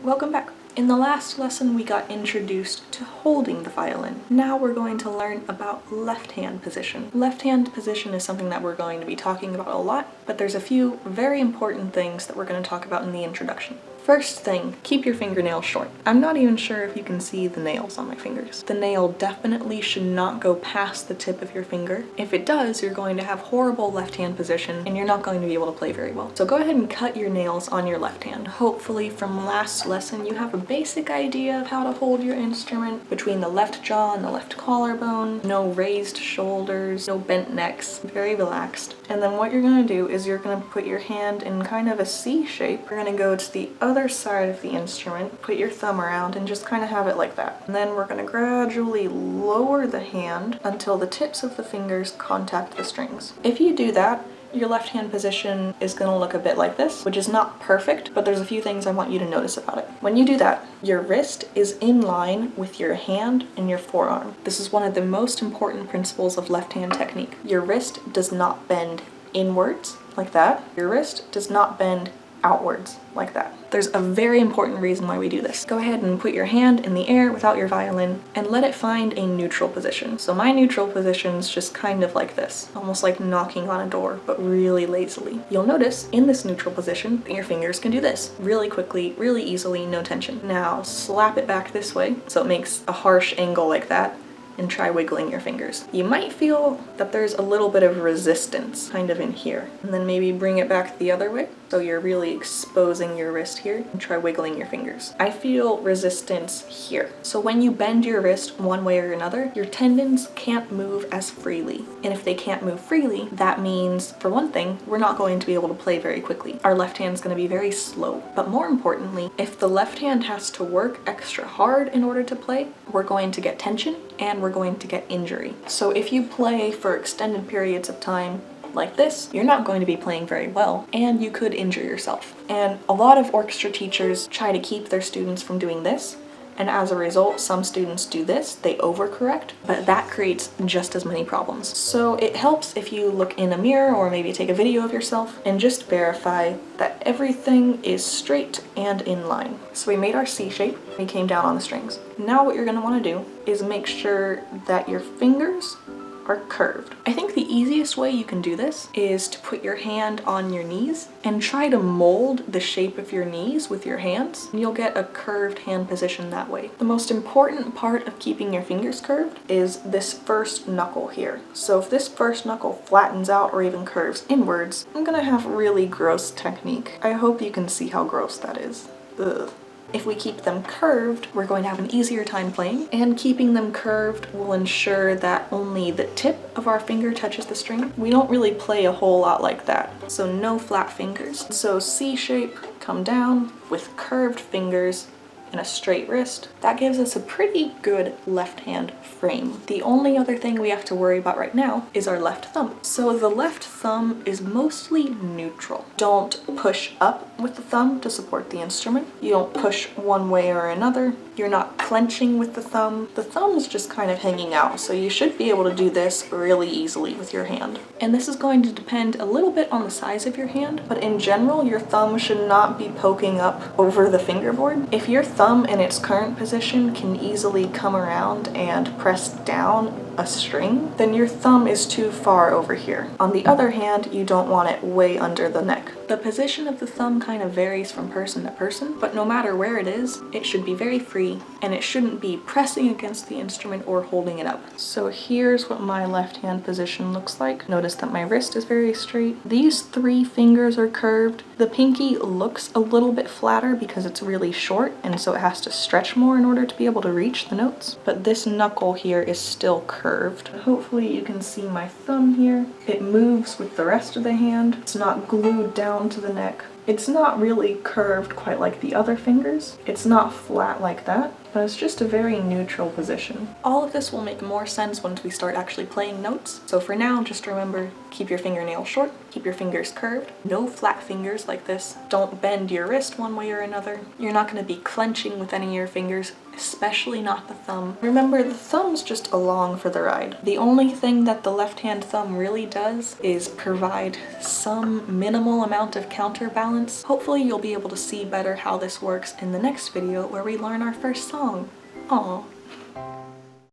Welcome back. In the last lesson we got introduced to holding the violin. Now we're going to learn about left hand position. Left hand position is something that we're going to be talking about a lot, but there's a few very important things that we're going to talk about in the introduction. First thing, keep your fingernails short. I'm not even sure if you can see the nails on my fingers. The nail definitely should not go past the tip of your finger. If it does, you're going to have horrible left hand position and you're not going to be able to play very well. So go ahead and cut your nails on your left hand. Hopefully from last lesson you have a basic idea of how to hold your instrument between the left jaw and the left collarbone. No raised shoulders, no bent necks, very relaxed. And then what you're going to do is you're going to put your hand in kind of a C shape. You're going to go to the other side of the instrument, put your thumb around and just kind of have it like that. And then we're going to gradually lower the hand until the tips of the fingers contact the strings. If you do that, your left hand position is going to look a bit like this, which is not perfect, but there's a few things I want you to notice about it. When you do that, your wrist is in line with your hand and your forearm. This is one of the most important principles of left hand technique. Your wrist does not bend inwards like that. Your wrist does not bend outwards like that. There's a very important reason why we do this. Go ahead and put your hand in the air without your violin and let it find a neutral position. So my neutral position is just kind of like this, almost like knocking on a door, but really lazily. You'll notice in this neutral position, your fingers can do this really quickly, really easily, no tension. Now slap it back this way so it makes a harsh angle like that, and try wiggling your fingers. You might feel that there's a little bit of resistance kind of in here, and then maybe bring it back the other way so you're really exposing your wrist here, and try wiggling your fingers. I feel resistance here. So when you bend your wrist one way or another, your tendons can't move as freely. And if they can't move freely, that means, for one thing, we're not going to be able to play very quickly. Our left hand's going to be very slow. But more importantly, if the left hand has to work extra hard in order to play, we're going to get tension and we're going to get injury. So if you play for extended periods of time like this, you're not going to be playing very well and you could injure yourself. And a lot of orchestra teachers try to keep their students from doing this, and as a result some students do this, they overcorrect, but that creates just as many problems. So it helps if you look in a mirror or maybe take a video of yourself and just verify that everything is straight and in line. So we made our C shape, we came down on the strings. Now what you're going to want to do is make sure that your fingers are curved. I think the easiest way you can do this is to put your hand on your knees and try to mold the shape of your knees with your hands, and you'll get a curved hand position that way. The most important part of keeping your fingers curved is this first knuckle here. So if this first knuckle flattens out or even curves inwards, I'm gonna have really gross technique. I hope you can see how gross that is. Ugh. If we keep them curved, we're going to have an easier time playing, and keeping them curved will ensure that only the tip of our finger touches the string. We don't really play a whole lot like that, so no flat fingers. So C shape, come down with curved fingers and a straight wrist. That gives us a pretty good left hand frame. The only other thing we have to worry about right now is our left thumb. So the left thumb is mostly neutral. Don't push up with the thumb to support the instrument. You don't push one way or another. You're not clenching with the thumb. The thumb's just kind of hanging out, so you should be able to do this really easily with your hand. And this is going to depend a little bit on the size of your hand, but in general, your thumb should not be poking up over the fingerboard. If your thumb in its current position can easily come around and press down a string, then your thumb is too far over here. On the other hand, you don't want it way under the neck. The position of the thumb kind of varies from person to person, but no matter where it is, it should be very free and it shouldn't be pressing against the instrument or holding it up. So here's what my left hand position looks like. Notice that my wrist is very straight. These three fingers are curved. The pinky looks a little bit flatter because it's really short and so it has to stretch more in order to be able to reach the notes. But this knuckle here is still curved. Hopefully you can see my thumb here. It moves with the rest of the hand. It's not glued down to the neck. It's not really curved quite like the other fingers. It's not flat like that. but it's just a very neutral position. All of this will make more sense once we start actually playing notes. So for now, just remember, keep your fingernails short, keep your fingers curved, no flat fingers like this. Don't bend your wrist one way or another. You're not going to be clenching with any of your fingers, especially not the thumb. Remember, the thumb's just along for the ride. The only thing that the left-hand thumb really does is provide some minimal amount of counterbalance. Hopefully you'll be able to see better how this works in the next video where we learn our first song. Aww.